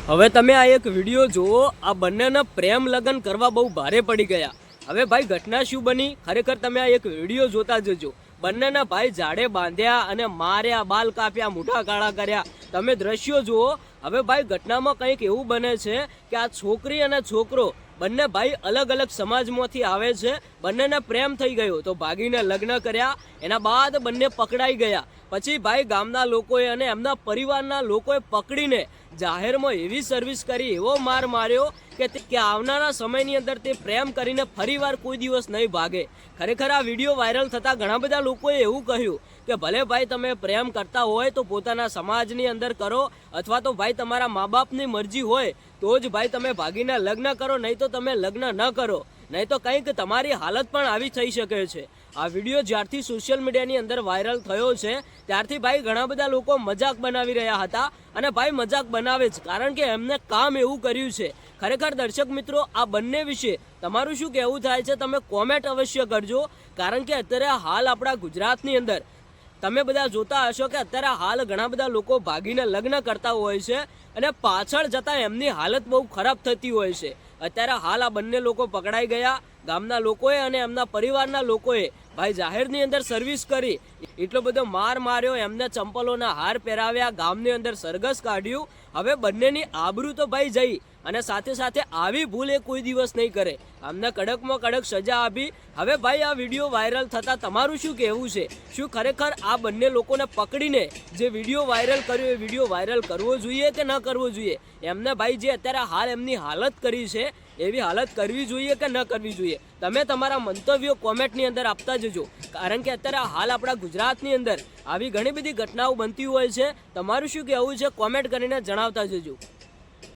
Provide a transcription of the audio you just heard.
હવે તમે આ એક વિડીયો જુઓ, આ બંનેના પ્રેમ લગ્ન કરવા બહુ ભારે પડી ગયા। હવે ભાઈ ઘટના શું બની ખરેખર તમે આ એક વિડીયો જોતા જજો। બંનેના ભાઈ ઝાડે બાંધ્યા અને માર્યા, બાલ કાપ્યા, મોઢા કાળા કર્યા। તમે દ્રશ્યો જુઓ। હવે ભાઈ ઘટનામાં કંઈક એવું બને છે કે આ છોકરી અને છોકરો બંને ભાઈ અલગ અલગ સમાજમાંથી આવે છે। બંનેને પ્રેમ થઈ ગયો તો ભાગીને લગ્ન કર્યા। એના બાદ બંને પકડાઈ ગયા। પછી ભાઈ ગામના લોકોએ અને એમના પરિવારના લોકોએ પકડીને જાહેરમાં એવી સર્વિસ કરી, એવો માર માર્યો કે આવનારા સમયની અંદર તે પ્રેમ કરીને ફરીવાર કોઈ દિવસ નહીં ભાગે। ખરેખર આ વિડીયો વાયરલ થતાં ઘણા બધા લોકોએ એવું કહ્યું કે ભલે ભાઈ તમે પ્રેમ કરતા હોય તો પોતાના સમાજની અંદર કરો, અથવા તો ભાઈ તમારા મા બાપની મરજી હોય તો જ ભાઈ તમે ભાગીને લગ્ન કરો, નહીં તો તમે લગ્ન ન કરો, નહીં તો કંઈક તમારી હાલત પણ આવી થઈ શકે છે। આ વિડીયો જ્યારથી સોશિયલ મીડિયાની અંદર વાયરલ થયો છે ત્યારથી ભાઈ ઘણા બધા લોકો મજાક બનાવી રહ્યા હતા, અને ભાઈ મજાક બનાવે જ કારણ કે એમને કામ એવું કર્યું છે। ખરેખર દર્શક મિત્રો, આ બંને વિશે તમારું શું કહેવું થાય છે તમે કોમેન્ટ અવશ્ય કરજો, કારણ કે અત્યારે હાલ આપણા ગુજરાતની અંદર તમે બધા જોતા હશો કે અત્યારે હાલ ઘણા બધા લોકો ભાગીને લગ્ન કરતા હોય છે અને પાછળ જતાં એમની હાલત બહુ ખરાબ થતી હોય છે। અત્યારે હાલ આ બંને લોકો પકડાઈ ગયા। ગામના લોકોએ અને એમના પરિવારના લોકોએ ભાઈ જાહેરની અંદર સર્વિસ કરી, એટલો બધો માર માર્યો, એમને ચંપલોના હાર પહેરાવ્યા, ગામની અંદર સરઘસ કાઢ્યું। હવે બંનેની આબરૂ તો ભાઈ જઈ, અને સાથે સાથે આવી ભૂલ એ કોઈ દિવસ નહીં કરે। અમને કડકમાં કડક સજા આપી। હવે ભાઈ આ વિડીયો વાયરલ થતાં તમારું શું કહેવું છે? શું ખરેખર આ બંને લોકોને પકડીને જે વિડીયો વાયરલ કર્યો એ વિડીયો વાયરલ કરવો જોઈએ કે ન કરવો જોઈએ? એમને ભાઈ જે અત્યારે હાલ એમની હાલત કરી છે એવી હાલત કરવી જોઈએ કે ન કરવી જોઈએ? તમે તમારા મંતવ્યો કોમેન્ટની અંદર આપતા જજો, કારણ કે અત્યારે હાલ આપણા ગુજરાતની અંદર આવી ઘણી બધી ઘટનાઓ બનતી હોય છે। તમારું શું કહેવું છે કોમેન્ટ કરીને જણાવતા જજો।